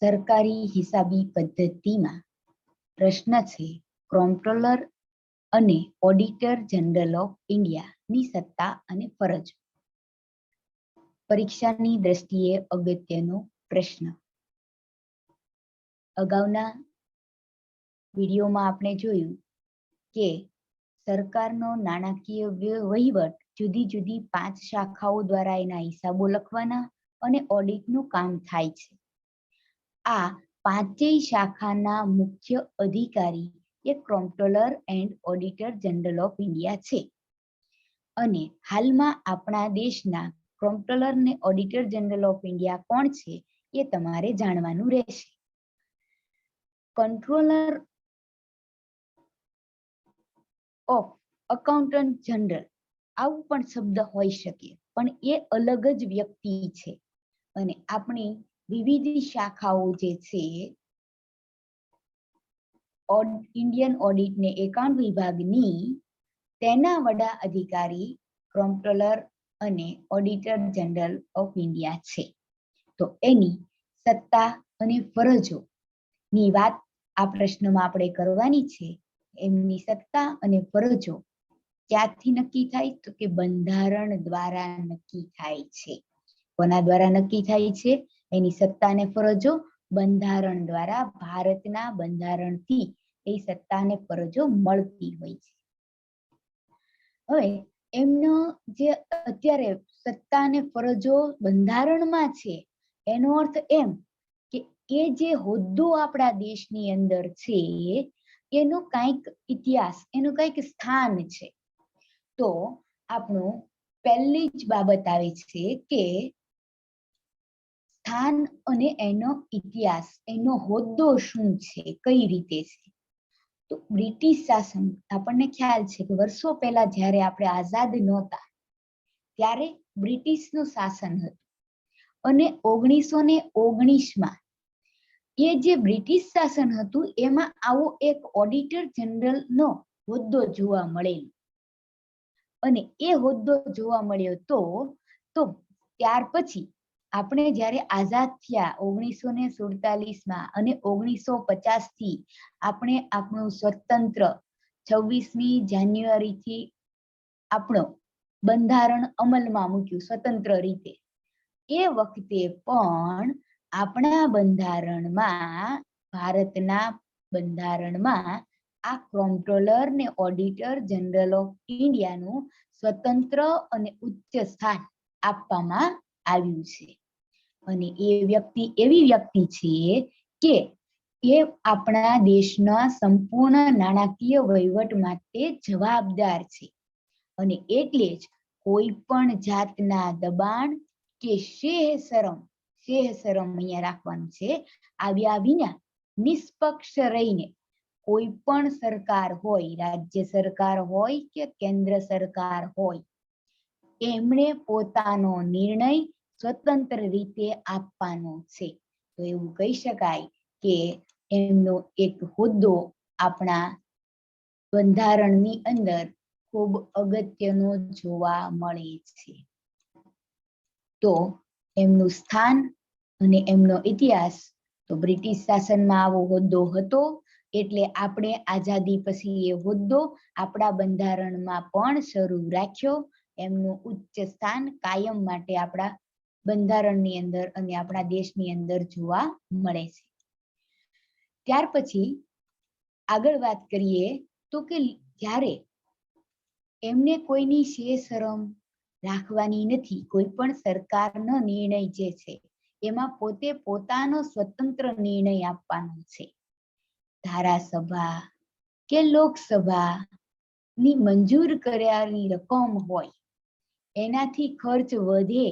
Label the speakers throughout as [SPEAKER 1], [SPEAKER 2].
[SPEAKER 1] સરકારી હિસાબી પદ્ધતિમાં પ્રશ્ન છે, કોમ્પ્ટ્રોલર અને ઓડિટર જનરલ ઓફ ઇન્ડિયાની સત્તા અને ફરજ. પરીક્ષાની દ્રષ્ટિએ અગત્યનો પ્રશ્ન. અગાઉના વિડીયોમાં આપણે જોયું કે સરકારનો નાણાકીય વહીવટ જુદી જુદી 5 શાખાઓ દ્વારા એના હિસાબો લખવાના અને ઓડિટનું કામ થાય છે. આ 5 શાખાના મુખ્ય અધિકારી એ comptroller and auditor general of India છે. અને હાલમાં આપણા દેશના કોમ્પ્ટ્રોલર ને ઓડિટર જનરલ ઓફ ઇન્ડિયા કોણ છે એ તમારે જાણવાનું રહેશે. કંટ્રોલર ઓફ અકાઉન્ટન્ટ જનરલ આવું પણ શબ્દ હોઈ શકે, પણ એ અલગ જ વ્યક્તિ છે. અને આપણી વિવિધ શાખાઓ જે છે ઇન્ડિયન ઓડિટ ને એકાઉન્ટ વિભાગની, તેના વડા અધિકારી કોમ્પ્ટ્રોલર અને ઓડિટર જનરલ ઓફ ઇન્ડિયા છે. તો એની સત્તા અને ફરજોની વાત આ પ્રશ્નમાં આપણે કરવાની છે. એમની સત્તા અને ફરજો ક્યાંથી નક્કી થાય? તો કે બંધારણ દ્વારા નક્કી થાય છે. કોના દ્વારા નક્કી થાય છે? એની સત્તા અને ફરજો બંધારણ દ્વારા, ભારતના બંધારણથી એ સત્તા અને ફરજો મળતી હોય છે. હવે એમનો જે અત્યારે સત્તા અને ફરજો બંધારણમાં છે, એનો અર્થ એમ કે એ જે હોદ્દો આપણા દેશની અંદર છે એનો કંઈક ઇતિહાસ, એનું કંઈક સ્થાન છે. તો આપણું પહેલી જ બાબત આવે છે કે સ્થાન અને એનો ઇતિહાસ, એનો હોદ્દો શું છે, કઈ રીતે છે. તો બ્રિટિશ શાસન, આપણને ખ્યાલ છે કે વર્ષો પહેલા જ્યારે આપણે આઝાદ નહોતા ત્યારે બ્રિટિશનું શાસન હતું. અને 1919માં એ જે બ્રિટિશ શાસન હતું એમાં આવો એક ઓડિટર જનરલનો હોદ્દો જોવા મળેલો. અને એ હોદ્દો જોવા મળ્યો તો ત્યાર પછી આપણે જ્યારે આઝાદ થયા 1947માં અને 1950થી આપણે આપણું સ્વતંત્ર 26મી જાન્યુઆરીથી આપણો બંધારણ અમલમાં મૂક્યું સ્વતંત્ર રીતે. એ વખતે પણ આપણા બંધારણમાં, ભારતના બંધારણમાં આ કોમ્પ્ટ્રોલર ને ઓડિટર જનરલ ઓફ ઇન્ડિયાનું સ્વતંત્ર અને ઉચ્ચ સ્થાન આપવામાં આવ્યું છે. અને એ વ્યક્તિ એવી વ્યક્તિ છે કે એ આપણા દેશના સંપૂર્ણ નાણાકીય વહીવટ માટે જવાબદાર છે. અને એટલે જ કોઈ પણ જાતના દબાણ કે શેહ શરમ અહીંયા રાખવાનું છે, આવ્યા વિના નિષ્પક્ષ રહીને કોઈ પણ સરકાર હોય, રાજ્ય સરકાર હોય કે કેન્દ્ર સરકાર હોય, એમણે પોતાનો નિર્ણય સ્વતંત્ર રીતે આપવાનો છે. તો એવું કહી શકાય કે એમનો એક હોદ્દો આપણા બંધારણની અંદર ખૂબ અગત્યનો જોવા મળે છે. તો એમનું સ્થાન અને એમનો ઇતિહાસ, તો બ્રિટિશ શાસનમાં આવો હોદ્દો હતો એટલે આપણે આઝાદી પછી એ હોદ્દો આપણા બંધારણમાં પણ શરૂ રાખ્યો. એમનું ઉચ્ચ સ્થાન કાયમ માટે આપણા બંધારણની અંદર અને આપણા દેશની અંદર જોવા મળે છે. ત્યાર પછી આગળ વાત કરીએ તો કે જ્યારે એમને કોઈની શરમ રાખવાની નથી, કોઈ પણ સરકારનો નિર્ણય જે છે એમાં પોતે પોતાનો સ્વતંત્ર નિર્ણય આપવાનો છે. ધારાસભા કે લોકસભાની મંજૂર કરેલી રકમ હોય, એનાથી ખર્ચ વધે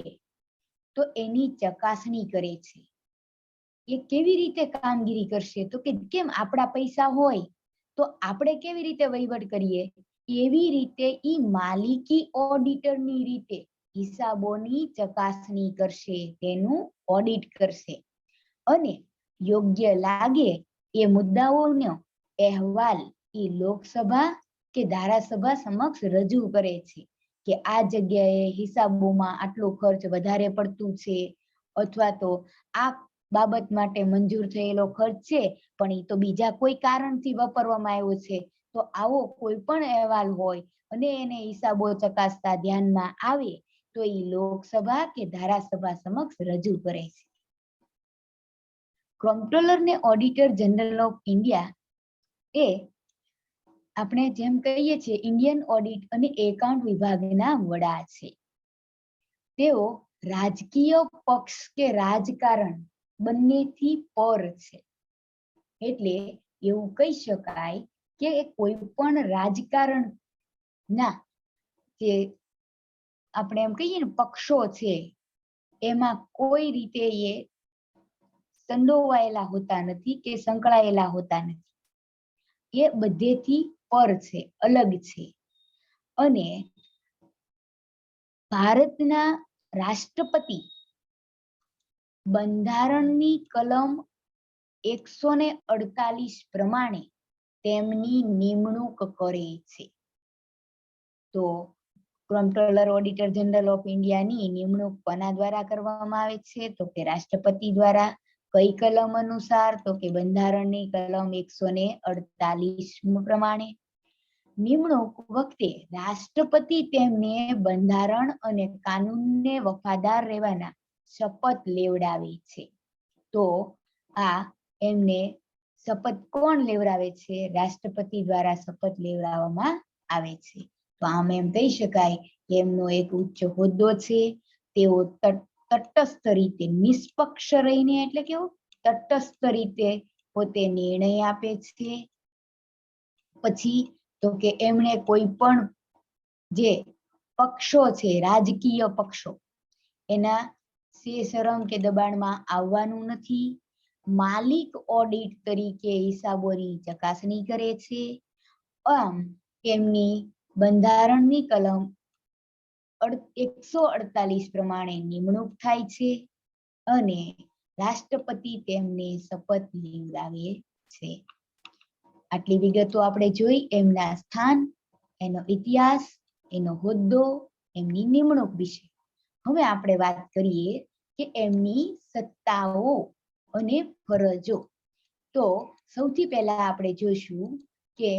[SPEAKER 1] તો એની ચકાસણી કરે છે. એ કેવી રીતે કામગીરી કરશે? તો કે કેમ આપણા પૈસા હોય તો આપણે કેવી રીતે વહીવટ કરીએ, એવી રીતે ઈ માલિકી ઓડિટરની રીતે હિસાબોની ચકાસણી કરશે, તેનું ઓડિટ કરશે. અને યોગ્ય લાગે એ મુદ્દાઓનો અહેવાલ એ લોકસભા કે ધારાસભા સમક્ષ રજૂ કરે છે કે આ જગ્યાએ હિસાબોમાં આટલો ખર્ચ વધારે પડતું છે, અથવા તો આ બાબત માટે મંજૂર થયેલો ખર્ચ છે, પણ એ તો બીજા કોઈ કારણથી વાપરવામાં આવ્યો છે. તો આવો કોઈ પણ અહેવાલ હોય અને એને હિસાબો ચકાસતા ધ્યાનમાં આવે તો એ લોકસભા કે ધારાસભા સમક્ષ રજૂ કરે છે. કોમ્પ્ટ્રોલર ને ઓડિટર જનરલ ઓફ ઇન્ડિયા એ આપણે જેમ કહીએ છીએ ઇન્ડિયન ઓડિટ અને એકાઉન્ટ વિભાગના વડા છે. તેઓ રાજકીય પક્ષ કે રાજકારણ બંનેથી પર છે. એટલે એવું કહી શકાય કે કોઈ પણ રાજકારણના જે આપણે એમ કહીએ ને પક્ષો છે એમાં કોઈ રીતે એ સંડોવાયેલા હોતા નથી કે સંકળાયેલા હોતા નથી. એ બધેથી પર છે, અલગ છે. અને ભારતના રાષ્ટ્રપતિ બંધારણની કલમ 148 પ્રમાણે તેમની નિમણૂક કરે છે. તો કોમ્પ્ટ્રોલર ઓડિટર જનરલ ઓફ ઇન્ડિયાની નિમણૂક કોના દ્વારા કરવામાં આવે છે? તો કે રાષ્ટ્રપતિ દ્વારા. કઈ કલમ અનુસાર? તો કે બંધારણની કલમ 148 પ્રમાણે. નિમણૂક વખતે રાષ્ટ્રપતિ તેમને બંધારણ અને કાનૂનને વફાદાર રહેવાના શપથ લેવડાવે છે. તો આ એમને શપથ કોણ લેવડાવે છે? રાષ્ટ્રપતિ દ્વારા શપથ લેવડાવવામાં આવે છે. તો આમ એમ કહી શકાય કે એમનો એક ઉચ્ચ હોદ્દો છે. તેઓ તટસ્થ રીતે નિષ્પક્ષ રહીને, એટલે કેવું તટસ્થ રીતે પોતે નિર્ણય આપે છે. પછી તો કે એમણે કોઈ પણ જે પક્ષો છે, રાજકીય પક્ષો, એના શરમ કે દબાણમાં આવવાનું નથી. માલિક ઓડિટ તરીકે હિસાબોની ચકાસણી કરે છે. આમ એમની બંધારણની કલમ 148 પ્રમાણે નિમણૂક થાય છે અને રાષ્ટ્રપતિ તેમને શપથ લેવડાવે છે. આટલી વિગતો આપણે જોઈ એમના સ્થાન, એનો ઇતિહાસ, એનો હોદ્દો, એમની નિમણૂક વિશે. હવે આપણે વાત કરીએ કે એમની સત્તાઓ અને ફરજો. તો સૌથી પહેલા આપણે જોઈશું કે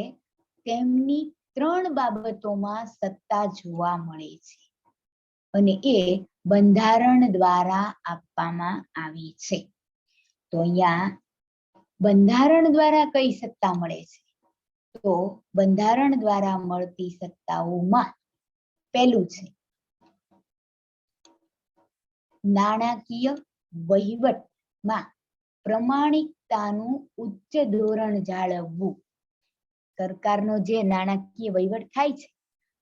[SPEAKER 1] તેમની 3 બાબતોમાં સત્તા જોવા મળે છે અને એ બંધારણ દ્વારા આપવામાં આવી છે. તો અહીંયા બંધારણ દ્વારા કઈ સત્તા મળે છે? તો બંધારણ દ્વારા મળતી સત્તાઓમાં પહેલું છે નાણાકીય વહીવટમાં પ્રમાણિકતાનું ઉચ્ચ ધોરણ જાળવવું. સરકારનો જે નાણાકીય વહીવટ થાય છે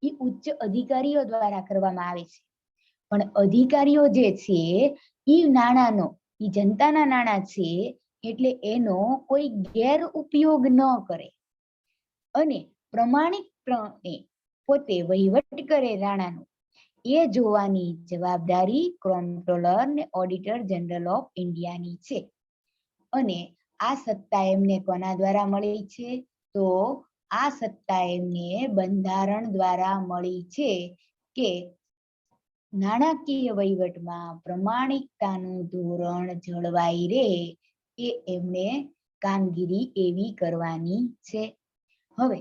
[SPEAKER 1] એ ઉચ્ચ અધિકારીઓ દ્વારા કરવામાં આવે છે. પણ અધિકારીઓ જે છે એ નાણાંનો, એ જનતાના નાણાં છે એટલે એનો કોઈ ગેરઉપયોગ ન કરે અને પ્રમાણિકપણે પોતે વહીવટ કરે નાણાંનો, એ જોવાની જવાબદારી કોમ્પ્ટ્રોલર ને ઓડિટર જનરલ ઓફ ઇન્ડિયાની છે. અને આ સત્તા એમને કોના દ્વારા મળી છે? તો આ સત્તા એમને બંધારણ દ્વારા મળી છે કે નાણાકીય વહીવટમાં પ્રમાણિકતાનું ધોરણ જળવાઈ રહે એ એમને કામગીરી એવી કરવાની છે. હવે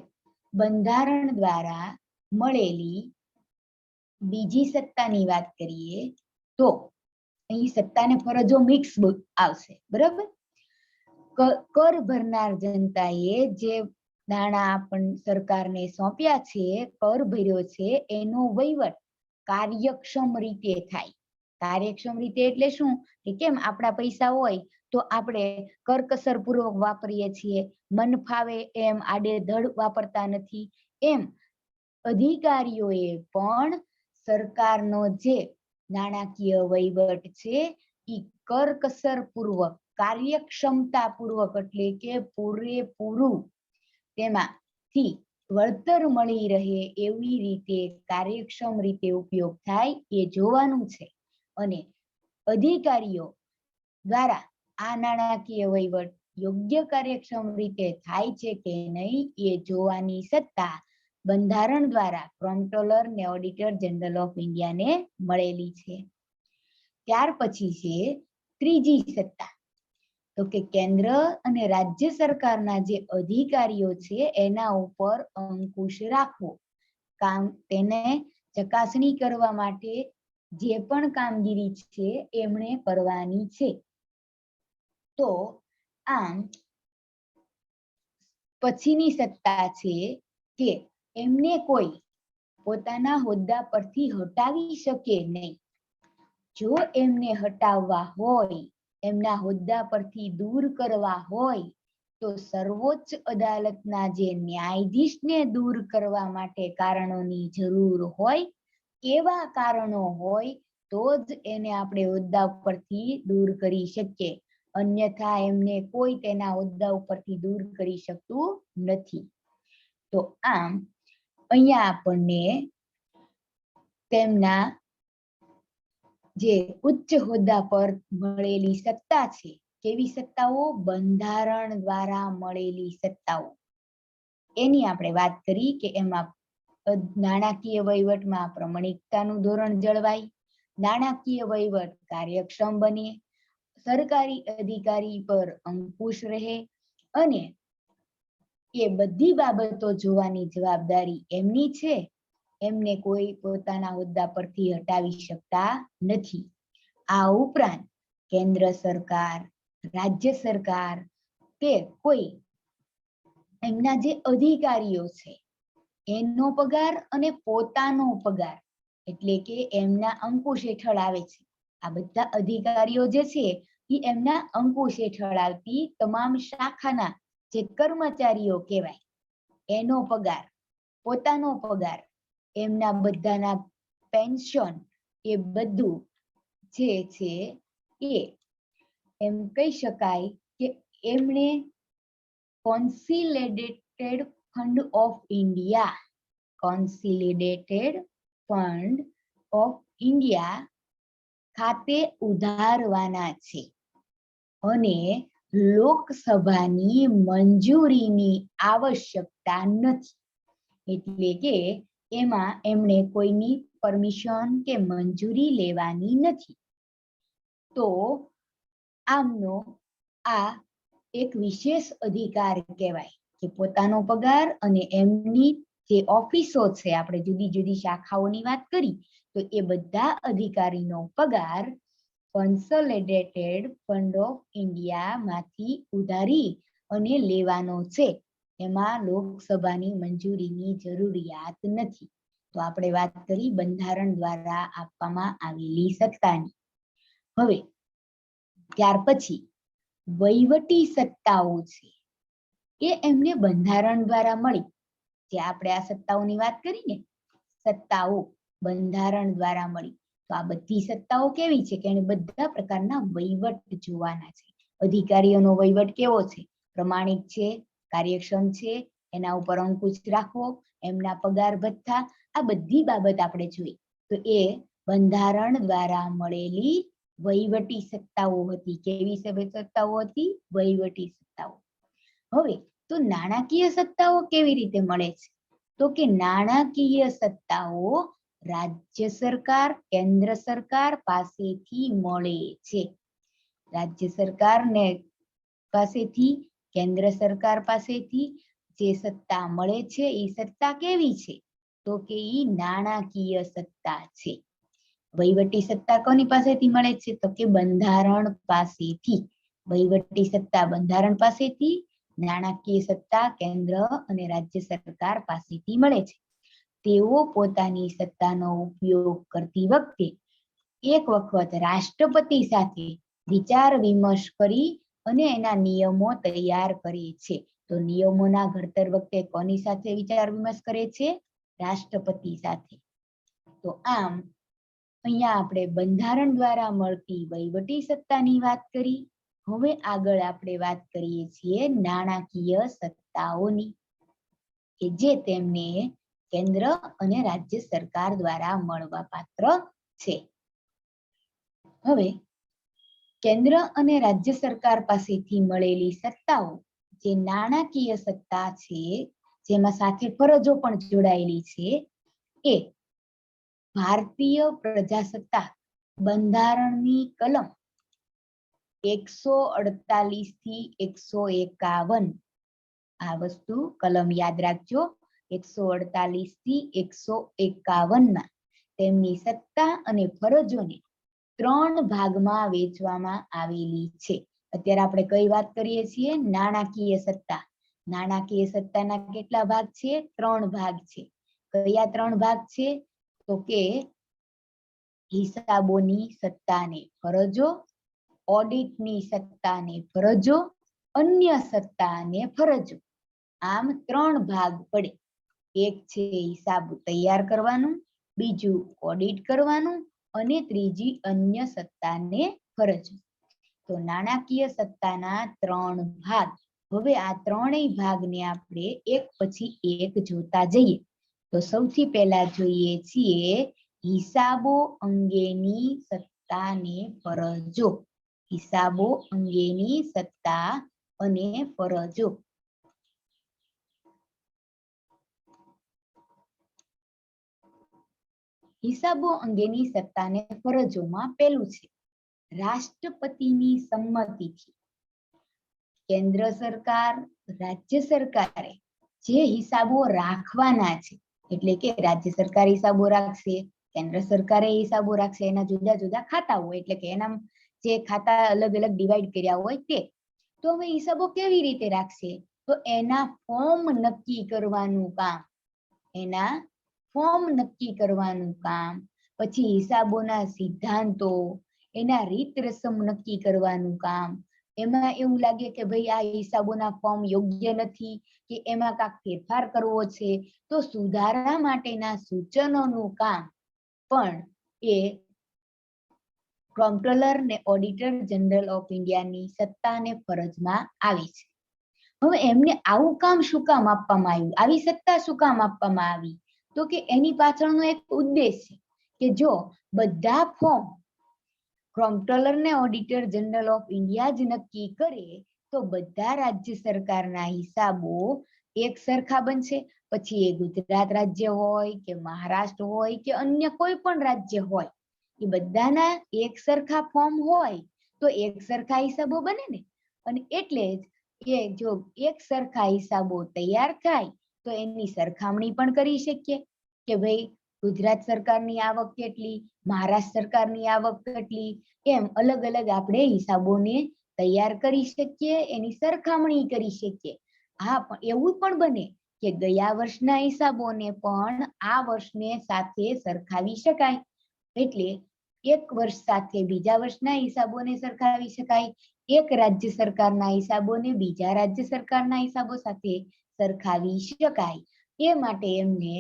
[SPEAKER 1] બંધારણ દ્વારા મળેલી બીજી સત્તાની વાત કરીએ તો અહીં સત્તાને ફરજો મિક્સ આવશે, બરાબર? કર ભરનાર જનતાએ જે નાણાં સરકારને સોંપ્યા છે, કર ભર્યો છે, એનો વહીવટ કાર્યક્ષમ રીતે થાય. કાર્યક્ષમ રીતે એટલે શું? કે કેમ આપણા પૈસા હોય તો આપણે કરકસર પૂર્વક વાપરીએ છીએ, મન ફાવે એમ આડેધડ વાપરતા નથી. એમ અધિકારીઓએ પણ સરકારનો જે નાણાકીય વહીવટ છે એ કરકસર પૂર્વક, કાર્યક્ષમતા પૂર્વક, એટલે કે પૂરેપૂરું તેમાંથી વળતર મળી રહે એવી રીતે કાર્યક્ષમ રીતે ઉપયોગ થાય એ જોવાનું છે. અને અધિકારીઓ દ્વારા આ નાણાકીય વહીવટ યોગ્ય કાર્યક્ષમ રીતે થાય છે કે નહીં એ જોવાની સત્તા બંધારણ દ્વારા કોમ્પ્ટ્રોલર ને ઓડિટર જનરલ ઓફ ઇન્ડિયાને મળેલી છે. ત્યાર પછી છે ત્રીજી સત્તા, તો કે કેન્દ્ર અને રાજ્ય સરકારના જે અધિકારીઓ છે એના ઉપર અંકુશ રાખવો, તેને ચકાસણી કરવા માટે જે પણ કામગીરી છે એમણે કરવાની છે. તો આમ પછીની સત્તા છે કે એમને કોઈ પોતાના હોદ્દા પરથી હટાવી શકે નહીં. જો એમને હટાવવા હોય, એમના હોદ્દા પરથી દૂર કરવા હોય, તો સર્વોચ્ચ અદાલતના જે ન્યાયાધીશને દૂર કરવા માટે કારણોની જરૂર હોય, કેવા કારણો હોય તો જ એને આપણે હોદ્દા પરથી દૂર કરી શકીએ. અન્યથા એમને કોઈ તેના હોદ્દા ઉપરથી દૂર કરી શકતું નથી. તો આમ અહીંયા આપણને તેમના જે ઉચ્ચ હોદ્દા પર મળેલી સત્તા છે, કેવી સત્તાઓ? બંધારણ દ્વારા મળેલી સત્તાઓ. એની આપણે વાત કરી કે એમાં નાણાકીય વહીવટમાં પ્રમાણિકતાનું ધોરણ જળવાય, નાણાકીય વહીવટ કાર્યક્ષમ બને, સરકારી અધિકારી પર અંકુશ રહે અને એ બધી બાબતો જોવાની જવાબદારી એમની છે. એમને કોઈ પોતાના હોદ્દા પરથી હટાવી શકતા નથી. આ ઉપરાંત કેન્દ્ર સરકાર, રાજ્ય સરકાર કે કોઈ એમના જે અધિકારીઓ છે એનો પગાર અને પોતાનો પગાર એટલે કે એમના અંકુશ હેઠળ આવે છે. આ બધા અધિકારીઓ જે છે એ એમના અંકુશ હેઠળ આવતી તમામ શાખાના જે કર્મચારીઓ કહેવાય એનો પગાર, પોતાનો પગાર, એમના બધાના પેન્શન, એ બધું જે છે એ એમ કહી શકાય કે એમણે consolidated fund of India, consolidated fund of India ખાતે ઉધારવાના છે અને લોકસભાની મંજૂરીની આવશ્યકતા નથી. એટલે કે એમાં એમણે કોઈની પરમિશન કે મંજૂરી લેવાની નથી. તો આમનો આ એક વિશેષ અધિકાર કહેવાય કે પોતાનો પગાર અને એમની જે ઓફિસો છે, આપણે જુદી જુદી શાખાઓની વાત કરી, તો એ બધા અધિકારીનો પગાર કન્સોલિડેટેડ ફંડ ઓફ ઇન્ડિયા માંથી ઉધારી અને લેવાનો છે. એમાં લોકસભાની મંજૂરીની જરૂરિયાત નથી. તો આપણે વાત કરી બંધારણ દ્વારા આપવામાં આવેલી સત્તાની. હવે ત્યાર પછી વહીવટી સત્તાઓ છે એ એમને બંધારણ દ્વારા મળી. જે આપણે આ સત્તાઓની વાત કરી ને, સત્તાઓ બંધારણ દ્વારા મળી. તો આ બધી સત્તાઓ કેવી છે કે એને બધા પ્રકારના વહીવટ જોવાના છે. અધિકારીઓનો વહીવટ કેવો છે? પ્રમાણિક છે, કાર્યક્ષમ છે, એના ઉપર અંકુશ રાખવો, એમના પગાર ભથ્થા, આ બધી બાબત આપણે જોઈ. તો એ બંધારણ દ્વારા મળેલી વહીવટી સત્તાઓ હતી. કેવી સત્તાઓ હતી? વહીવટી સત્તાઓ. હવે તો નાણાકીય સત્તાઓ કેવી રીતે મળે છે? તો કે નાણાકીય સત્તાઓ રાજ્ય સરકાર, કેન્દ્ર સરકાર પાસેથી મળે છે. રાજ્ય સરકારને પાસેથી, કેન્દ્ર સરકાર પાસેથી જે સત્તા મળે છે એ સત્તા કેવી છે? તો કે એ નાણાકીય સત્તા છે. વહીવટી સત્તા કોની પાસેથી મળે છે? તો કે બંધારણ પાસેથી. વહીવટી સત્તા બંધારણ પાસેથી, નાણાકીય સત્તા કેન્દ્ર અને રાજ્ય સરકાર પાસેથી મળે છે. તેઓ પોતાની સત્તાનો ઉપયોગ કરતી વખતે એક વખત રાષ્ટ્રપતિ સાથે વિચાર વિમર્શ કરી અને એના નિયમો તૈયાર કરે છે. તો નિયમોના ઘડતર વખતે કોની સાથે વિચાર વિમર્શ કરે છે? રાષ્ટ્રપતિ સાથે. તો આમ અહીંયા આપણે બંધારણ દ્વારા મળતી વહીવટી સત્તાની વાત કરી. હવે આગળ આપણે વાત કરીએ છીએ નાણાકીય સત્તાઓની, કે જે તેમને કેન્દ્ર અને રાજ્ય સરકાર દ્વારા મળવા પાત્ર છે. હવે કેન્દ્ર અને રાજ્ય સરકાર પાસેથી મળેલી સત્તાઓ, જે નાણાકીય સત્તા છે, જેમાં સાથે ફરજો પણ જોડાયેલી છે, એ ભારતીય પ્રજાસત્તાક બંધારણની કલમ 148 થી 151 આ વસ્તુ કલમ યાદ રાખજો 148 થી 151 માં તેમની સત્તા અને ફરજોને 3 ભાગમાં વહેંચવામાં આવેલી છે અત્યારે આપણે કઈ વાત કરીએ છીએ નાણાકીય સત્તા નાણાકીય સત્તાના કેટલા ભાગ છે 3 ભાગ છે કયા 3 ભાગ છે તો કે હિસાબોની સત્તાને ફરજો ઓડિટની સત્તાને ફરજો અન્ય સત્તાને ફરજો આમ 3 ભાગ પડે એક છે હિસાબ તૈયાર કરવાનું બીજું ઓડિટ કરવાનું અને ત્રીજી અન્ય સત્તાને ફરજો તો નાણાકીય સત્તાના 3 ભાગ હવે આ ત્રણેય ભાગને આપણે એક પછી એક જોતા જઈએ તો સૌથી પહેલા જોઈએ છીએ હિસાબો અંગેની સત્તાને ફરજો હિસાબો અંગેની સત્તા અને ફરજો હિસાબો અંગેની સત્તાને ફરજોમાં પહેલું છે રાષ્ટ્રપતિની સંમતિથી કેન્દ્ર સરકાર રાજ્ય સરકારે જે હિસાબો રાખવાના છે એટલે કે રાજ્ય સરકાર હિસાબો રાખશે કેન્દ્ર સરકારે હિસાબો રાખશે એના જુદા જુદા ખાતા હોય એટલે કે એના જે ખાતા અલગ અલગ ડિવાઈડ કર્યા હોય તે તો હવે હિસાબો કેવી રીતે રાખશે તો એના ફોર્મ નક્કી કરવાનું કામ એના ફોર્મ નક્કી કરવાનું કામ પછી હિસાબોના સિદ્ધાંતો એના રીત રસમ નક્કી કરવાનું કામ એમાં એવું લાગે કે ભાઈ આ હિસાબોના ફોર્મ યોગ્ય નથી કે એમાં કાંઈક ફેરફાર કરવો છે તો સુધારા માટેના સૂચનોનું કામ પણ એ કોમ્પ્ટ્રોલર ને ઓડિટર જનરલ ઓફ ઇન્ડિયાની સત્તા અને ફરજમાં આવે છે હવે એમને આવું કામ શું કામ આપવામાં આવ્યું આવી સત્તા શું કામ આપવામાં આવી તો કે એની પાછળનો એક ઉદ્દેશ છે કે જો બધા ફોર્મ કોમ્પ્ટ્રોલર ને ઓડિટર જનરલ ઓફ ઇન્ડિયા જ નક્કી કરે તો બધા રાજ્ય સરકારના હિસાબો એક સરખા બનશે પછી એ ગુજરાત રાજ્ય હોય કે મહારાષ્ટ્ર હોય કે અન્ય કોઈ પણ રાજ્ય હોય એ બધાના એક સરખા ફોર્મ હોય તો એક સરખા હિસાબો બને ને અને એટલે જ એ જો એક સરખા હિસાબો તૈયાર થાય તો એની સરખામણી પણ કરી શકીએ કે ભાઈ ગુજરાત સરકારની આવક કેટલી મહારાષ્ટ્ર સરકારની આવક કેટલી એમ અલગ અલગ આપણે હિસાબોને તૈયાર કરી શકીએ એની સરખામણી કરી શકીએ હા પણ એવું પણ બને કે ગયા વર્ષના હિસાબોને પણ આ વર્ષને સાથે સરખાવી શકાય એટલે એક વર્ષ સાથે બીજા વર્ષના હિસાબોને સરખાવી શકાય એક રાજ્ય સરકારના હિસાબોને બીજા રાજ્ય સરકારના હિસાબો સાથે સરખાવી શકાય એ માટે એમને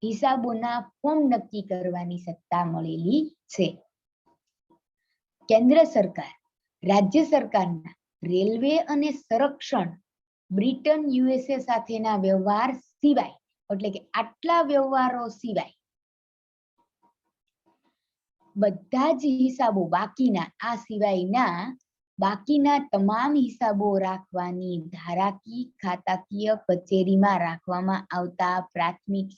[SPEAKER 1] હિસાબોના ફોર્મ નક્કી કરવાની સત્તા મળેલી છે કેન્દ્ર સરકાર રાજ્ય સરકારના રેલવે અને સંરક્ષણ બ્રિટન યુએસએ સાથેના વ્યવહાર સિવાય એટલે કે આટલા વ્યવહારો સિવાય બધા જ હિસાબો બાકીના આ સિવાયના બાકીના તમામ હિસાબો રાખવાની ધારાકીય ખાતાકીય કચેરીમાં રાખવામાં આવતા પ્રાથમિક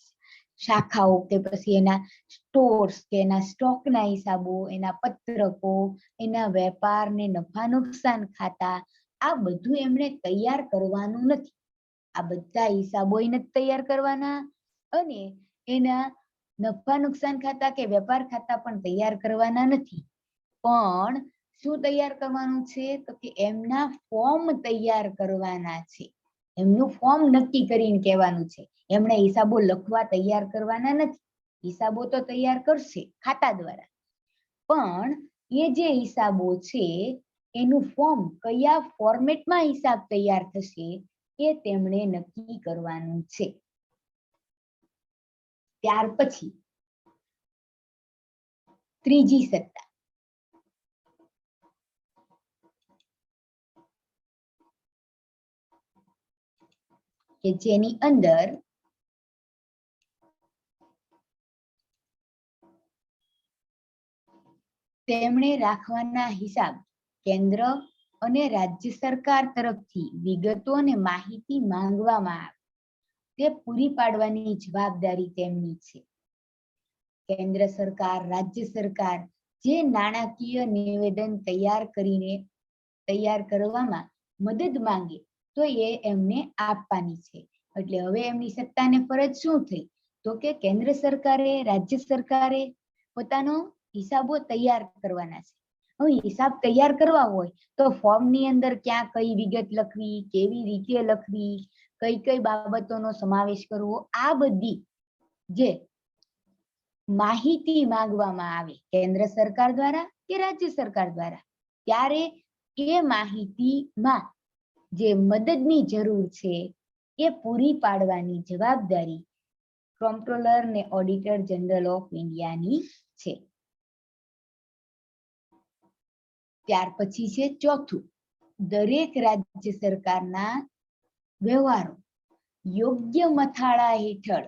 [SPEAKER 1] શાખાઓ કે પછી એના સ્ટોર્સ કે એના સ્ટોકના હિસાબો એના પત્રકો એના વેપાર ને નફા નુકસાન ખાતા આ બધું એમણે તૈયાર કરવાનું નથી આ બધા હિસાબો એને તૈયાર કરવાના અને એના નફા નુકસાન ખાતા કે વેપાર ખાતા પણ તૈયાર કરવાના નથી પણ શું તૈયાર કરવાનું છે તો કે એમના ફોર્મ તૈયાર કરવાના છે એમનું ફોર્મ નક્કી કરીને કહેવાનું છે એમણે હિસાબો લખવા તૈયાર કરવાના નથી હિસાબો તો તૈયાર કરશે ખાતા દ્વારા પણ એ જે હિસાબો છે એનું ફોર્મ કયા ફોર્મેટમાં હિસાબ તૈયાર થશે એ તેમણે નક્કી કરવાનું છે ત્યાર પછી ત્રીજી સત્તા કે જેની અંદર તેમણે રાખવાના હિસાબ કેન્દ્ર અને રાજ્ય સરકાર તરફથી વિગતો અને માહિતી માંગવામાં આવે તે પૂરી પાડવાની જવાબદારી તેમની છે કેન્દ્ર સરકાર રાજ્ય સરકાર જે નાણાકીય નિવેદન તૈયાર કરીને તૈયાર કરવામાં મદદ માંગે તો એ એમને આપવાની છે. એટલે હવે એમની સત્તાને ફરજ શું થઈ? તો કે કેન્દ્ર સરકારે, રાજ્ય સરકારે પોતાનો હિસાબો તૈયાર કરવાના છે. હવે હિસાબ તૈયાર કરવા હોય તો ફોર્મની અંદર ક્યાં કઈ વિગત લખવી, કેવી રીતે લખવી, કઈ કઈ બાબતોનો સમાવેશ કરવો, આ બધી જે માહિતી માંગવામાં આવે કેન્દ્ર સરકાર દ્વારા કે રાજ્ય સરકાર દ્વારા, ત્યારે એ માહિતીમાં જે મદદની જરૂર છે એ પૂરી પાડવાની જવાબદારી કોમ્પ્ટ્રોલર ને ઓડિટર જનરલ ઓફ ઇન્ડિયાની છે. ત્યાર પછી છે ચોથું, દરેક રાજ્ય સરકારના વ્યવહારો યોગ્ય મથાળા હેઠળ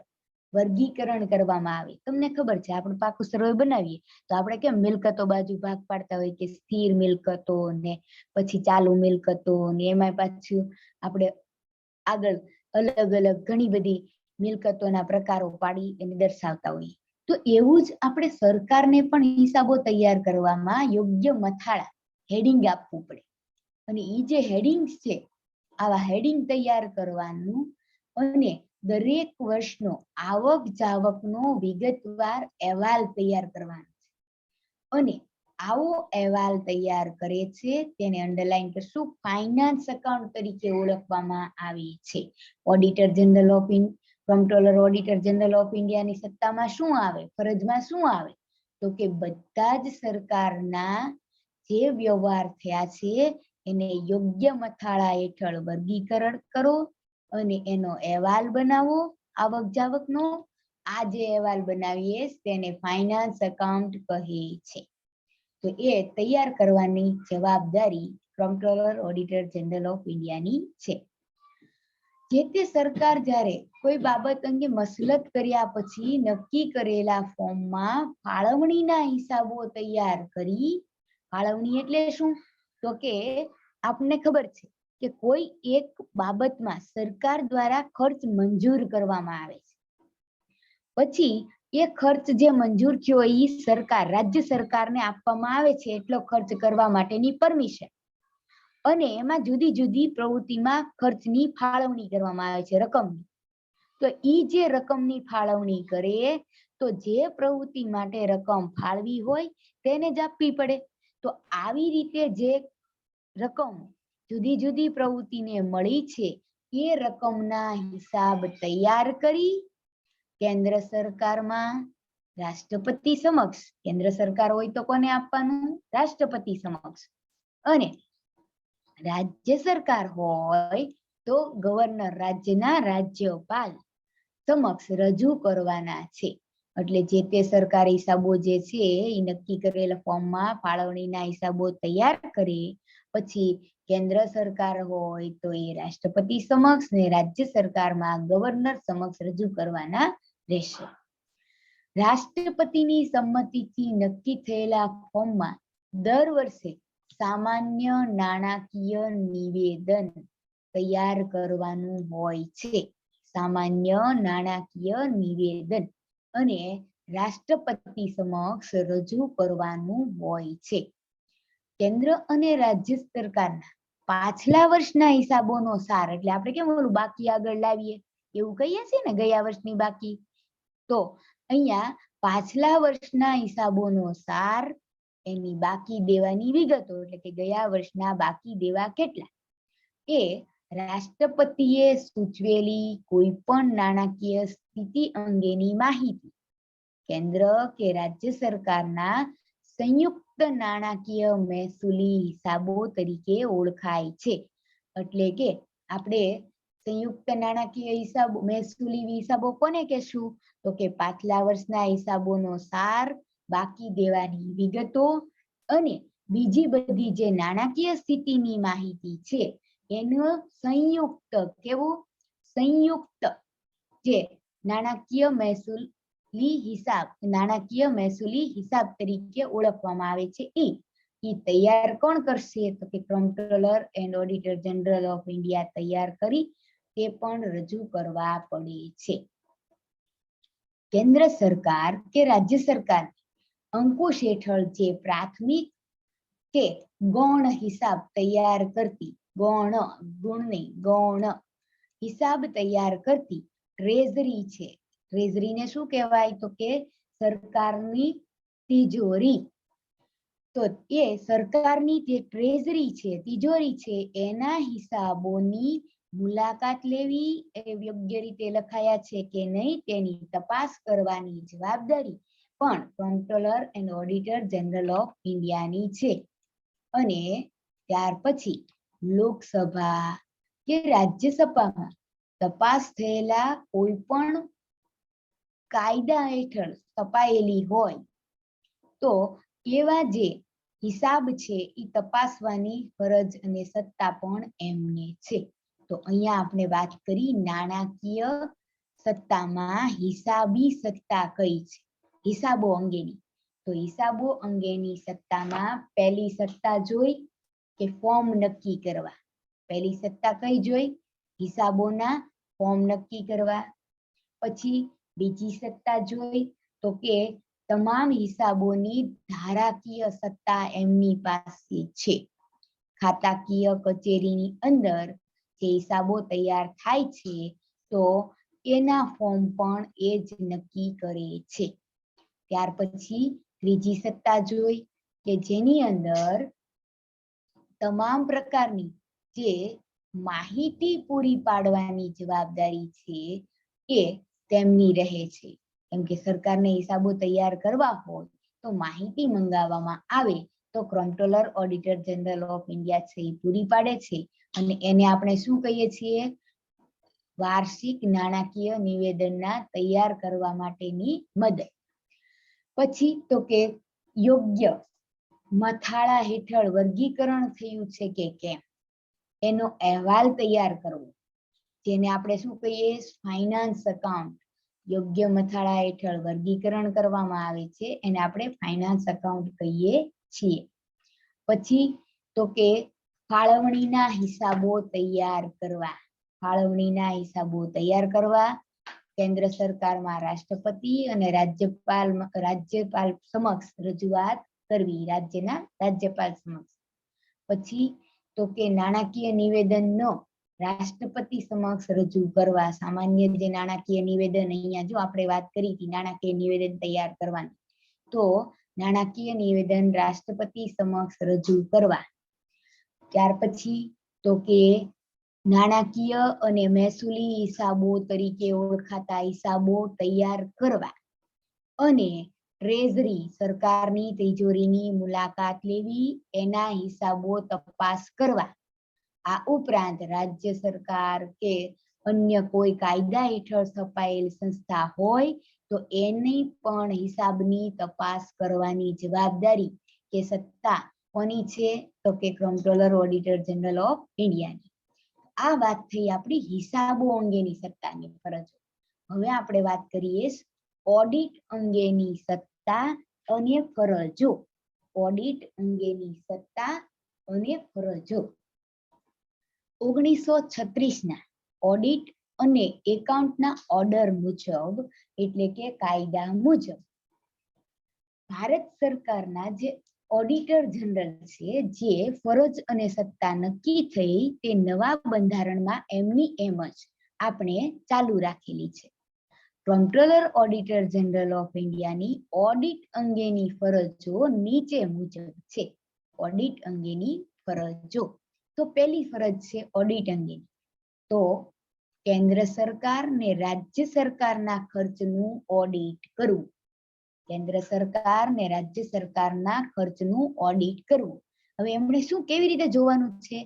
[SPEAKER 1] વર્ગીકરણ કરવામાં આવે. તમને ખબર છે આપણે પાકું સર્વે બનાવીએ તો આપણે કેમ મિલકતો બાજુ ભાગ પાડતા હોય કે સ્થિર મિલકતો ને પછી ચાલુ મિલકતો ને એમાં પાછું આપણે આગળ અલગ અલગ ઘણી બધી મિલકતોના પ્રકારો પાડી એને દર્શાવતા હોઈએ. તો એવું જ આપણે સરકારને પણ હિસાબો તૈયાર કરવામાં યોગ્ય મથાળા હેડિંગ આપવું પડે. અને એ જે હેડિંગ્સ છે, આવા હેડિંગ તૈયાર કરવાનું અને દરેક વર્ષનો આવક જાવકનો વિગતવાર અહેવાલ તૈયાર કરવાનો છે. અને આવો અહેવાલ તૈયાર કરે છે તેને અંડરલાઈન કરશું, ફાઇનાન્સ એકાઉન્ટ તરીકે ઓળખવામાં આવે છે. Auditor general of કોમ્પ્ટ્રોલર auditor general of ઇન્ડિયાની સત્તામાં શું આવે, ફરજમાં શું આવે? તો કે બધા જ સરકારના જે વ્યવહાર થયા છે એને યોગ્ય મથાળા હેઠળ વર્ગીકરણ કરો અને એનો અહેવાલ બનાવો આવક જાવકનો. આ જે અહેવાલ બનાવીએ તેને ફાઇનાન્સ એકાઉન્ટ કહે છે. તો એ તૈયાર કરવાની જવાબદારી કોમ્પ્ટ્રોલર ઓડિટર જનરલ ઓફ ઇન્ડિયાની છે. જે તે સરકાર જ્યારે કોઈ બાબત અંગે મસલત કર્યા પછી નક્કી કરેલા ફોર્મમાં ફાળવણીના હિસાબો તૈયાર કરી, ફાળવણી એટલે શું? તો કે આપને ખબર છે કે કોઈ એક બાબતમાં સરકાર દ્વારા ખર્ચ મંજૂર કરવામાં આવે છે, પછી એ ખર્ચ જે મંજૂર થયો એ સરકાર, રાજ્ય સરકારને આપવામાં આવે છે એટલો ખર્ચ કરવા માટેની પરમિશન, અને એમાં જુદી જુદી પ્રવૃત્તિમાં ખર્ચની ફાળવણી કરવામાં આવે છે રકમની. તો એ જે રકમની ફાળવણી કરે તો જે પ્રવૃત્તિ માટે રકમ ફાળવી હોય તેને જ આપવી પડે. તો આવી રીતે જે રકમ જુદી જુદી પ્રવૃત્તિને મળી છે એ રકમના હિસાબ તૈયાર કરી કેન્દ્ર સરકારમાં રાષ્ટ્રપતિ સમક્ષ, કેન્દ્ર સરકાર હોય તો કોને આપવાનું? રાષ્ટ્રપતિ સમક્ષ, અને રાજ્ય સરકાર હોય તો ગવર્નર, રાજ્યના રાજ્યપાલ સમક્ષ રજૂ કરવાના છે. એટલે જે તે સરકારી હિસાબો જે છે એ નક્કી કરેલા ફોર્મમાં ફાળવણીના હિસાબો તૈયાર કરે, પછી કેન્દ્ર સરકાર હોય તો એ રાષ્ટ્રપતિ સમક્ષ ને રાજ્ય સરકારમાં ગવર્નર સમક્ષ રજૂ કરવાના રહેશે. રાષ્ટ્રપતિની સંમતિથી નક્કી થયેલા ફોર્મમાં દર વર્ષે સામાન્ય નાણાકીય નિવેદન તૈયાર કરવાનું હોય છે. સામાન્ય નાણાકીય નિવેદન અને રાષ્ટ્રપતિ સમક્ષ રજૂ કરવાનું હોય છે. કેન્દ્ર અને રાજ્ય સરકારના પાછલા વર્ષના હિસાબોનો સાર, એટલે આપણે કેમ ઓલું બાકી આગળ લાવીએ એવું કહીએ છીએ ને, ગયા વર્ષની બાકી, તો અહીંયા પાછલા વર્ષના હિસાબોનો સાર, એની બાકી દેવાની વિગતો, એટલે કે ગયા વર્ષના બાકી દેવા કેટલા, એ રાષ્ટ્રપતિએ સૂચવેલી કોઈ પણ નાણાકીય સ્થિતિ અંગેની માહિતી કેન્દ્ર કે રાજ્ય સરકારના સંયુક્ત નાણાકીય મહેસૂલી હિસાબો તરીકે ઓળખાય છે. એટલે કે આપણે સંયુક્ત નાણાકીય હિસાબો, મહેસૂલી હિસાબો કોને કહેશું? તો કે પાછલા વર્ષના હિસાબોનો સાર, બાકી દેવાની વિગતો અને બીજી બધી જે નાણાકીય સ્થિતિની માહિતી છે એનો સંયુક્ત, કેવું? સંયુક્ત જે નાણાકીય મહેસૂલી હિસાબ, નાણાકીય મહેસૂલી હિસાબ તરીકે ઓળખવામાં આવે છે. એ તૈયાર કોણ કરશે? તો કે કોમ્પ્ટ્રોલર and auditor general of India તૈયાર કરી તે પણ રજૂ કરવા પડે છે. કેન્દ્ર સરકાર કે રાજ્ય સરકાર અંકુશ હેઠળ જે પ્રાથમિક કે ગૌણ હિસાબ તૈયાર કરતી, ગૌણ, ગુણ નહીં, ગૌણ હિસાબ તૈયાર કરતી ટ્રેઝરી છે. ટ્રેઝરીને શું કહેવાય? તો કે સરકારની તિજોરી. તો એ સરકારની જે ટ્રેઝરી છે, તિજોરી છે, એના હિસાબોની મુલાકાત લેવી એ યોગ્ય રીતે લખાયા છે કે નહીં તેની તપાસ કરવાની જવાબદારી પણ કમ્પ્ટ્રોલર એન્ડ ઓડિટર જનરલ ઓફ ઇન્ડિયાની છે. અને ત્યાર પછી લોકસભા કે રાજ્યસભામાં તપાસ થયેલા કોઈ પણ કાયદા હેઠળ તપાયેલી હોય તો એવા જે હિસાબ છે એ તપાસવાની ફરજ અને સત્તા પણ એમને છે. તો અહીંયા આપણે વાત કરી નાણાકીય સત્તામાં હિસાબી સત્તા કઈ છે, હિસાબો અંગેની. તો હિસાબો અંગેની સત્તામાં પહેલી સત્તા જોઈ કે ફોર્મ નક્કી કરવા. પહેલી સત્તા કઈ જોઈ? હિસાબોના ફોર્મ નક્કી કરવા. પછી બીજી સત્તા જોઈ તો કે તમામ હિસાબોની ધારાકીય સત્તા એમની પાસે છે. ખાતાકીય કચેરીની અંદર જે હિસાબો તૈયાર થાય છે તો એના ફોર્મ પણ એ જ નક્કી કરે છે. ત્યાર પછી ત્રીજી સત્તા જોઈ કે જેની અંદર તમામ પ્રકારની જે માહિતી પૂરી પાડવાની જવાબદારી છે એ તેમની રહે છે. કેમ કે સરકારને હિસાબો તૈયાર કરવા હોય તો માહિતી મંગાવવામાં આવે તો કમ્પ્ટ્રોલર ઓડિટર જનરલ ઓફ ઇન્ડિયા છે એ પૂરી પાડે છે. અને એને આપણે શું કહીએ છીએ? વાર્ષિક નાણાકીય નિવેદનના તૈયાર કરવા માટેની મદદ. પછી તો કે યોગ્ય મથાળા હેઠળ વર્ગીકરણ થયું છે કે કેમ એનો અહેવાલ તૈયાર કરવો, જેને આપણે શું કહીએ? Finance account. યોગ્ય મથાળા હેઠળ વર્ગીકરણ કરવામાં આવે છે એને આપણે ફાઇનાન્સ એકાઉન્ટ કહીએ છીએ. પછી તો કે ફાળવણીના હિસાબો તૈયાર કરવા. ફાળવણીના હિસાબો તૈયાર કરવા કેન્દ્ર સરકારમાં રાષ્ટ્રપતિ અને રાજ્યપાલ સમક્ષ રજૂઆત કરવી, રાજ્યના રાજ્યપાલ સમક્ષ. પછી તો કે નાણાકીય નિવેદનનો રાષ્ટ્રપતિ સમક્ષ રજૂ કરવા. સામાન્ય જે નાણાકીય નિવેદન, અહીંયા જો આપણે વાત કરી હતી નાણાકીય નિવેદન તૈયાર કરવાની, તો નાણાકીય નિવેદન રાષ્ટ્રપતિ સમક્ષ રજૂ કરવા. ત્યાર પછી તો કે નાણાકીય અને મહેસૂલી હિસાબો તરીકે ઓળખાતા હિસાબો તૈયાર કરવા અને ટ્રેઝરી સરકારની તિજોરીની મુલાકાત લેવી, એના હિસાબો તપાસ કરવા. આ ઉપરાંત રાજ્ય સરકાર કે અન્ય કોઈ કાયદા હેઠળ સ્થપાયેલ સંસ્થા હોય તો એની પણ હિસાબની તપાસ કરવાની જવાબદારી કે સત્તા કોની છે? તો કે કમ્પ્ટ્રોલર ઓડિટર જનરલ ઓફ ઇન્ડિયાની. આ વાત થઈ આપણી હિસાબો અંગેની સત્તાની ફરજો. હવે આપણે વાત કરીએ ઓડિટ અંગેની સત્તા અને ફરજો. ઓડિટ અંગેની સત્તા અને ફરજો 1936ના ઓડિટ અને એકાઉન્ટના ઓર્ડર મુજબ, એટલે કે કાયદા મુજબ ભારત સરકારના જે ઓડિટર જનરલ છે, જે ફરજ અને સત્તા નક્કી થઈ તે નવા બંધારણમાં એમની એમ જ આપણે ચાલુ રાખેલી છે. કમ્પ્ટ્રોલર ઓડિટર જનરલ ઓફ ઇન્ડિયાની ઓડિટ અંગેની ફરજો નીચે મુજબ છે. ઓડિટ અંગેની ફરજો. તો પહેલી ફરજ છે ઓડિટ અંગેની. તો કેન્દ્ર સરકાર ને રાજ્ય સરકારના ખર્ચનું ઓડિટ કરવું. કેન્દ્ર સરકાર ને રાજ્ય સરકારના ખર્ચનું ઓડિટ કરવું. હવે એમણે શું કેવી રીતે જોવાનું છે?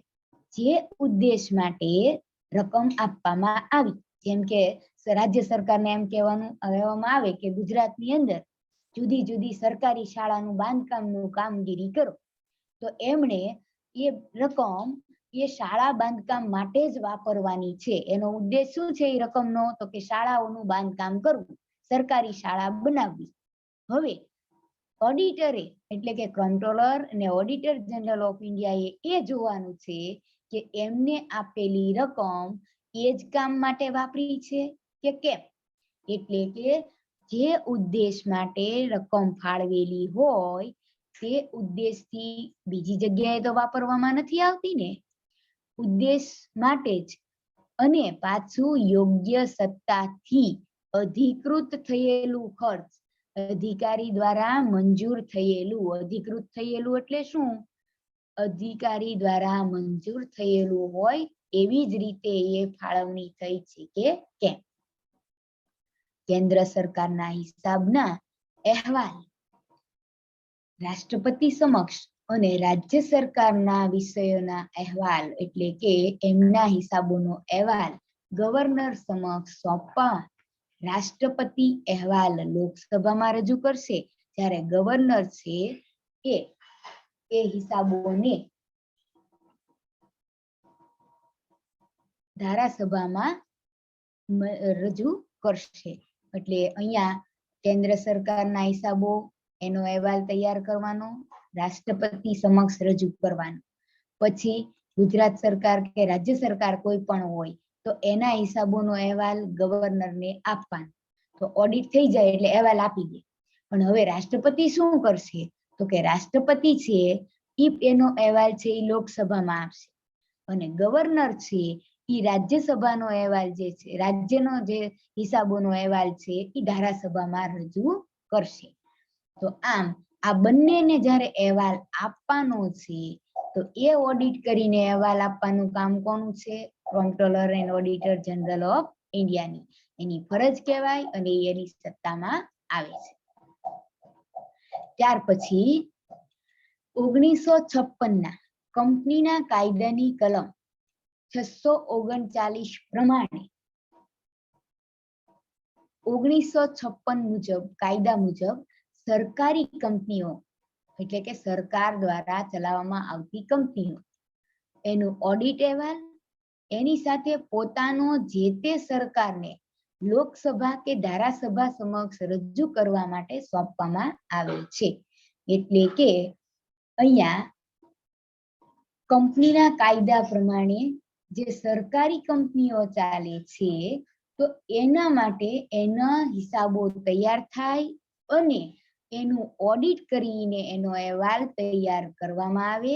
[SPEAKER 1] જે ઉદ્દેશ માટે રકમ આપવામાં આવી, જેમ કે રાજ્ય સરકારને એમ કહેવામાં આવે કે ગુજરાતની અંદર જુદી જુદી સરકારી શાળાનું બાંધકામનું કામગીરી કરો, તો એમણે એ રકમ એ શાળા બાંધકામ માટે જ વાપરવાની છે. એનો ઉદ્દેશ શું છે એ રકમનો? તો કે શાળાઓનું બાંધકામ કરવું, સરકારી શાળા બનાવવી. હવે ઓડિટરે એટલે કે કમ્પ્ટ્રોલર અને ઓડિટર જનરલ ઓફ ઇન્ડિયાએ એ જોવાનું છે કે એમને આપેલી રકમ એ જ કામ માટે વાપરી છે કે કેમ. એટલે કે જે ઉદ્દેશ માટે રકમ ફાળવેલી હોય તે ઉદ્દેશથી બીજી જગ્યાએ તો વાપરવામાં નથી આવતી ને, ઉદ્દેશ માટે જ. અને પાછું યોગ્ય સત્તાથી અધિકૃત થયેલું ખર્ચ, અધિકારી દ્વારા મંજૂર થયેલું, અધિકૃત થયેલું એટલે શું? અધિકારી દ્વારા મંજૂર થયેલું હોય એવી જ રીતે એ ફાળવણી થઈ છે કે કેમ. કેન્દ્ર સરકારના હિસાબના અહેવાલ રાષ્ટ્રપતિ સમક્ષ અને રાજ્ય સરકારના વિષયોના અહેવાલ એટલે કે એમના હિસાબોનો અહેવાલ ગવર્નર સમક્ષ સોંપવા રાષ્ટ્રપતિ અહેવાલ લોકસભામાં રજૂ કરશે, જ્યારે ગવર્નર છે એ હિસાબોને ધારાસભામાં રજૂ કરશે. એટલે અહીંયા કેન્દ્ર સરકારના હિસાબો એનો અહેવાલ તૈયાર કરવાનો, રાષ્ટ્રપતિ સમક્ષ રજૂ કરવાનો. પછી ગુજરાત સરકાર કે રાજ્ય સરકાર કોઈ પણ હોય તો એના હિસાબોનો અહેવાલ ગવર્નરને આપવાનો. તો ઓડિટ થઈ જાય એટલે અહેવાલ આપી દે. પણ હવે રાષ્ટ્રપતિ શું કરશે? તો કે રાષ્ટ્રપતિ છે એનો અહેવાલ છે એ લોકસભામાં આપશે, અને ગવર્નર છે એ રાજ્યસભાનો અહેવાલ જે છે, રાજ્યનો જે હિસાબોનો અહેવાલ છે એ ધારાસભામાં રજૂ કરશે. તો આમ આ બંનેને જ્યારે અહેવાલ આપવાનો છે તો એ ઓડિટ કરીને અહેવાલ આપવાનું કામ કોનું છે? Comptroller and auditor general of ઇન્ડિયાની. એની ફરજ કહેવાય અને એની સત્તામાં આવે છે. ત્યાર પછી 1956ના કંપનીના કાયદાની કલમ 639 પ્રમાણે 1956 મુજબ, કાયદા મુજબ સરકારી કંપનીઓ એટલે કે સરકાર દ્વારા ચલાવવામાં આવતી કંપનીઓ એનું ઓડિટ અહેવાલ એની સાથે પોતાનો જે તે સરકારને લોકસભા કે ધારાસભા સમક્ષ રજૂ કરવા માટે સોંપવામાં આવે છે. એટલે કે અહીંયા કંપનીના કાયદા પ્રમાણે જે સરકારી કંપનીઓ ચાલે છે તો એના માટે એના હિસાબો તૈયાર થાય અને એનું ઓડિટ કરીને એનો અહેવાલ તૈયાર કરવામાં આવે,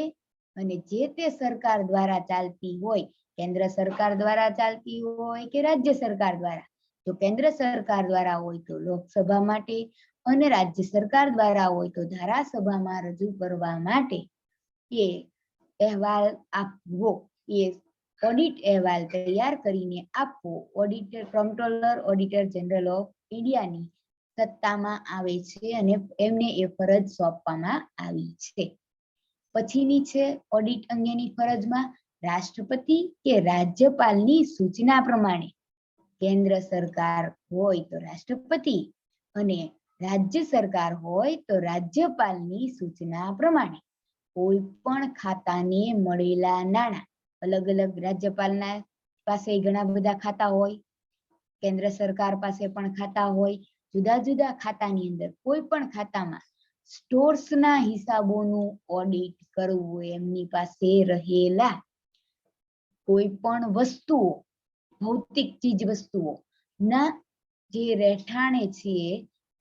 [SPEAKER 1] અને જે તે સરકાર દ્વારા ચાલતી હોય, કેન્દ્ર સરકાર દ્વારા ચાલતી હોય કે રાજ્ય સરકાર દ્વારા, તો કેન્દ્ર સરકાર દ્વારા હોય તો લોકસભા માટે અને રાજ્ય સરકાર દ્વારા હોય તો ધારાસભામાં રજૂ કરવા માટે એ અહેવાલ આપવો, એ ઓડિટ અહેવાલ તૈયાર કરીને આપવો ઓડિટર, કોમ્પ્ટ્રોલર ઓડિટર જનરલ ઓફ ઇન્ડિયાની સત્તામાં આવે છે અને એમને એ ફરજ સોંપવામાં આવી છે. પછીની છે ઓડિટ અંગેની ફરજમાં રાષ્ટ્રપતિ કે રાજ્યપાલની સૂચના પ્રમાણે, કેન્દ્ર સરકાર હોય તો રાષ્ટ્રપતિ અને રાજ્ય સરકાર હોય તો રાજ્યપાલની સૂચના પ્રમાણે કોઈ પણ ખાતાને મળેલા નાણાં, અલગ અલગ રાજ્યપાલના પાસે ઘણા બધા ખાતા હોય, કેન્દ્ર સરકાર પાસે પણ ખાતા હોય, જુદા જુદા ખાતાની અંદર કોઈ પણ ખાતામાં સ્ટોર્સના હિસાબોનું ઓડિટ કરવું, એમની પાસે રહેલા કોઈ પણ વસ્તુઓ, ભૌતિક ચીજ વસ્તુઓ ના જે રહેઠાણે છે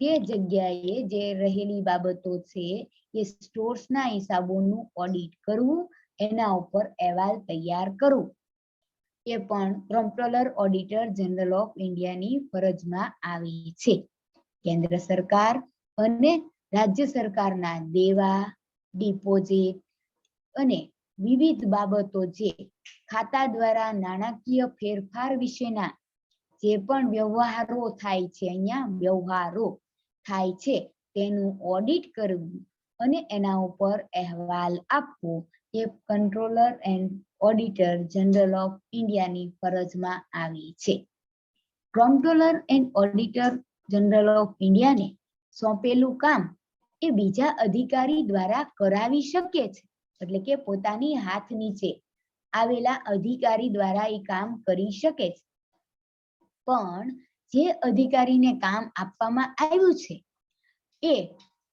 [SPEAKER 1] તે જગ્યાએ જે રહેલી બાબતો છે એ સ્ટોર્સના હિસાબોનું ઓડિટ કરવું, એના ઉપર અહેવાલ તૈયાર કરવું, એ પણ કોમ્પ્ટ્રોલર ઓડિટર જનરલ ઓફ ઇન્ડિયાની ફરજમાં આવી છે. કેન્દ્ર સરકાર અને રાજ્ય સરકારના દેવા, ડિપોઝિટ અને વિવિધ બાબતો જે ખાતા દ્વારા નાણાકીય ફેરફાર વિશેના જે પણ વ્યવહારો થાય છે, અહીંયા વ્યવહારો થાય છે તેનું ઓડિટ કરવું અને એના ઉપર અહેવાલ આપવો એ controller and auditor general of ઇન્ડિયાની ફરજમાં આવી છે. Comptroller and auditor general of ઇન્ડિયાને સોંપેલું કામ એ બીજા અધિકારી દ્વારા કરાવી શકે છે, એટલે કે પોતાની હાથ નીચે આવેલા અધિકારી દ્વારા એ કામ કરી શકે છે. પણ જે અધિકારીને કામ આપવામાં આવ્યું છે એ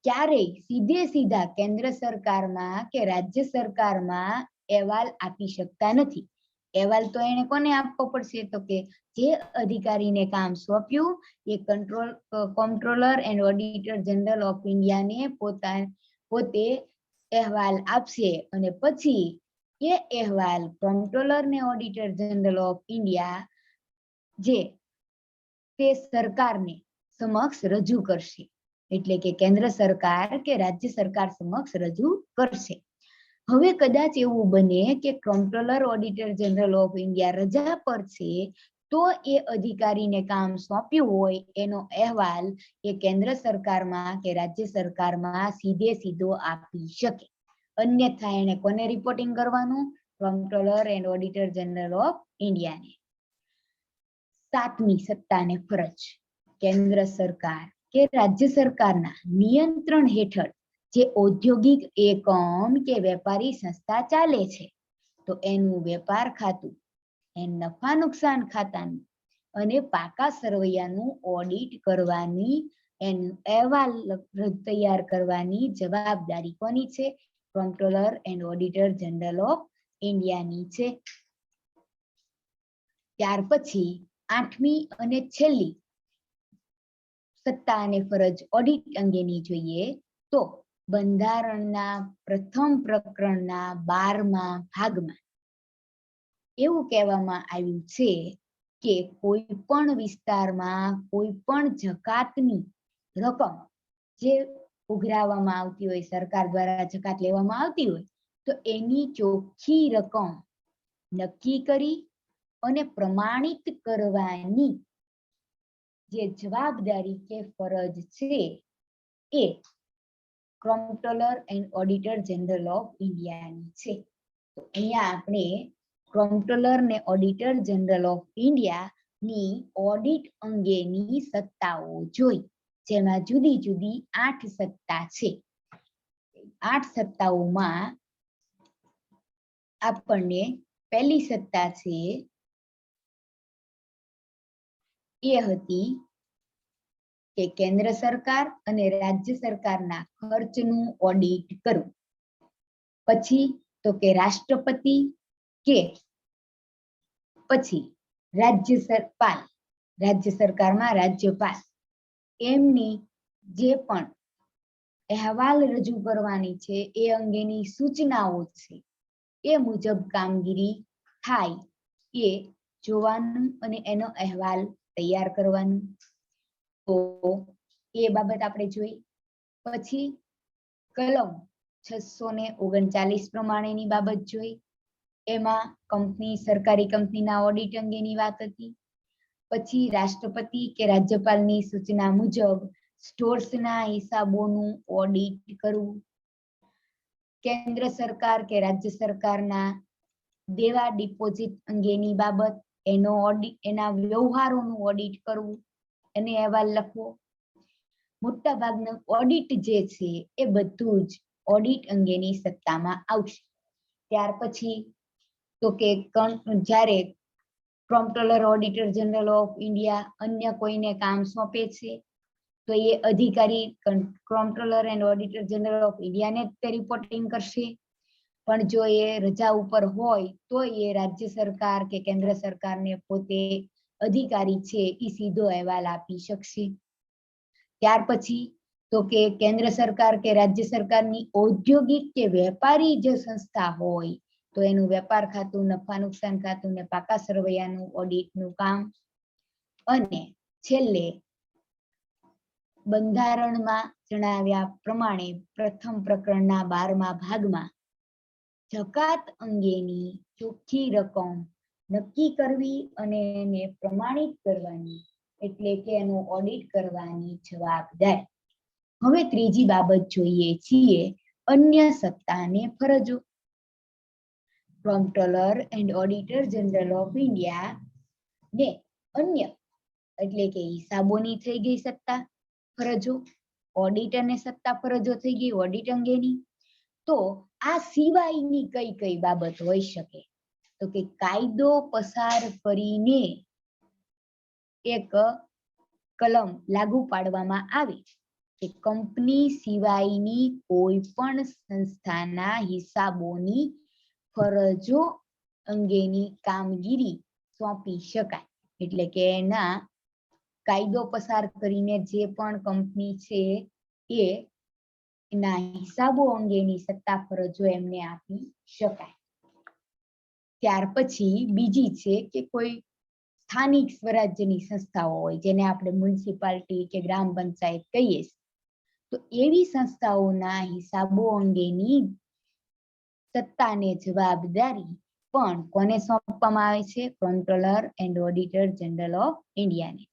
[SPEAKER 1] ક્યારેય સીધે સીધા કેન્દ્ર સરકારમાં કે રાજ્ય સરકારમાં અહેવાલ આપી શકતા નથી. અહેવાલ તો એને કોને આપવો પડશે? તો કે જે અધિકારીને કામ સોંપ્યું એ comptroller and auditor general of ઇન્ડિયાને પોતે અહેવાલ આપશે અને પછી એ અહેવાલ કોમ્પ્ટ્રોલર ને ઓડિટર જનરલ ઓફ ઇન્ડિયા જે તે સરકારને સમક્ષ રજૂ કરશે, એટલે કે કેન્દ્ર સરકાર કે રાજ્ય સરકાર સમક્ષ રજૂ કરશે. હવે કદાચ એવું બને કે કોમ્પ્ટ્રોલર ઓડિટર જનરલ ઓફ ઇન્ડિયા રજા પર છે, તો એ અધિકારીને કામ સોંપ્યું હોય એનો અહેવાલ એ કેન્દ્ર સરકારમાં કે રાજ્ય સરકારમાં સીધે સીધો આપી શકે. અન્યથા એને કોને રિપોર્ટિંગ કરવાનું? Comptroller and auditor general of ઇન્ડિયાને. સાતમી સત્તાને ફરજ, કેન્દ્ર સરકાર કે રાજ્ય સરકારના નિયંત્રણ હેઠળ જે ઔદ્યોગિક એકમ કે વેપારી સંસ્થા ચાલે છે, તો એનું વેપાર ખાતું, એનું નફા નુકસાન ખાતાનું અને પાકા સરવૈયાનું ઓડિટ કરવાની, એનું અહેવાલ તૈયાર કરવાની જવાબદારી કોની છે? Comptroller and auditor general of ઇન્ડિયાની છે. ત્યાર પછી આઠમી અને છેલ્લી સત્તા અને ફરજ ઓડિટ અંગેની જોઈએ તો બંધારણના પ્રથમ પ્રકરણના 12મા ભાગમાં એવું કહેવામાં આવ્યું છે કે કોઈ પણ વિસ્તારમાં કોઈ પણ જકાતની રકમ જે ઉઘરાવવામાં આવતી હોય, સરકાર દ્વારા જકાત લેવામાં આવતી હોય, તો એની ચોખ્ખી રકમ નક્કી કરી અને પ્રમાણિત કરવાની જે જવાબદારી કે ફરજ છે એ comptroller and auditor general of ઇન્ડિયાની છે. તો અહીંયા આપણે કોમ્પ્ટ્રોલર ને ઓડિટર જનરલ ઓફ ઇન્ડિયાની ઓડિટ અંગેની સત્તાઓ જોઈ, જેમાં જુદી જુદી 8 સત્તા છે. 8 સત્તાઓમાં આપણને પહેલી સત્તા છે એ હતી કે કેન્દ્ર સરકાર અને રાજ્ય સરકારના ખર્ચનું ઓડિટ કરવું. પછી તો કે રાષ્ટ્રપતિ કે પછી રાજ્ય સરકારમાં રાજ્યપાલ એમની જે પણ અહેવાલ રજૂ કરવાની છે એ અંગેની સૂચનાઓ છે એ મુજબ કામગીરી થાય એ જોવાનું અને એનો અહેવાલ તૈયાર કરવાનું. તો એ બાબત આપણે જોઈ. પછી કલમ 639 પ્રમાણેની બાબત જોઈ. એમાં સરકારી કંપનીના ઓડિટ અંગેની વાત હતી. પછી રાષ્ટ્રપતિ કે રાજ્યપાલની સૂચના મુજબ સ્ટોર્સના હિસાબોનું ઓડિટ કરવું. કેન્દ્ર સરકાર કે રાજ્ય સરકારના દેવા ડિપોઝિટ અંગેની બાબત, એના વ્યવહારોનું ઓડિટ કરવું, એને અહેવાલ લખવો. મોટા ભાગનું ઓડિટ જે છે એ બધું જ ઓડિટ અંગેની સત્તામાં આવશે. ત્યાર પછી તો કે જ્યારે comptroller auditor general of India અન્ય કોઈને કામ સોંપે છે, તો એ અધિકારી comptroller and auditor general of ઇન્ડિયાને તે રિપોર્ટિંગ કરશે. પણ જો એ રજા ઉપર હોય તો એ રાજ્ય સરકાર કે કેન્દ્ર સરકારને પોતે અધિકારી છે એ સીધો અહેવાલ આપી શકશે. ત્યાર પછી તો કે કેન્દ્ર સરકાર કે રાજ્ય સરકારની ઔદ્યોગિક કે વેપારી જે સંસ્થા હોય, તો એનું વેપાર ખાતું, નફા નુકસાન ખાતું ને પાકા સરવૈયાનું ઓડિટનું કામ. અને છેલ્લે બંધારણમાં જણાવ્યા પ્રમાણે પ્રથમ પ્રકરણના 12મા ભાગમાં જકાત અંગેની ચોખ્ખી રકમ નક્કી કરવી અને એને પ્રમાણિત કરવાની, એટલે કે એનું ઓડિટ કરવાની જવાબદારી. હવે ત્રીજી બાબત જોઈએ છીએ અન્ય સત્તાને ફરજો. કોમ્પ્ટ્રોલર and auditor general of India ને અન્ય એટલે કે હિસાબોની થઈ ગઈ સત્તા ફરજો, ઓડિટ અને સત્તા ફરજો થઈ ગઈ ઓડિટ અંગેની. તો આ સિવાયની કઈ કઈ બાબત હોઈ શકે? તો કે કાયદો પસાર કરીને એક કલમ લાગુ પાડવામાં આવે કે કંપની સિવાયની કોઈ પણ સંસ્થાના હિસાબોની ફરજો અંગેની કામગીરી સોંપી શકાય. એટલે કે એના કાયદો પસાર કરીને જે પણ કંપની છે એ એના હિસાબો અંગેની સત્તા ફરજો એમને આપી શકાય. ત્યાર પછી બીજી છે કે કોઈ સ્થાનિક સ્વરાજ્યની સંસ્થાઓ હોય જેને આપણે મ્યુનિસિપાલિટી કે ગ્રામ પંચાયત કહીએ, તો એવી સંસ્થાઓના હિસાબો અંગેની સત્તાને જવાબદારી પણ કોને સોંપવામાં આવે છે? કમ્પ્ટ્રોલર એન્ડ ઓડિટર જનરલ ઓફ ઇન્ડિયાને.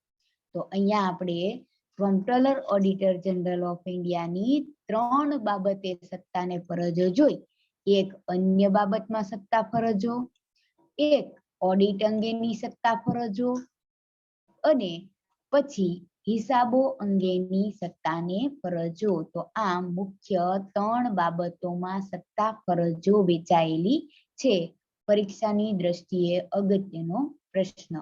[SPEAKER 1] તો અહીંયા આપણે કમ્પ્ટ્રોલર ઓડિટર જનરલ ઓફ ઇન્ડિયાની 3 બાબતે સત્તાને ફરજો જોઈ. એક અન્ય બાબતમાં સત્તા ફરજો, એક ઓડિટ અંગેની સત્તા ફરજો અને પછી હિસાબો અંગેની સત્તાને ફરજો. તો આ મુખ્ય 3 બાબતોમાં સત્તા ફરજો વેચાયેલી છે. પરીક્ષાની દ્રષ્ટિએ અગત્યનો પ્રશ્ન.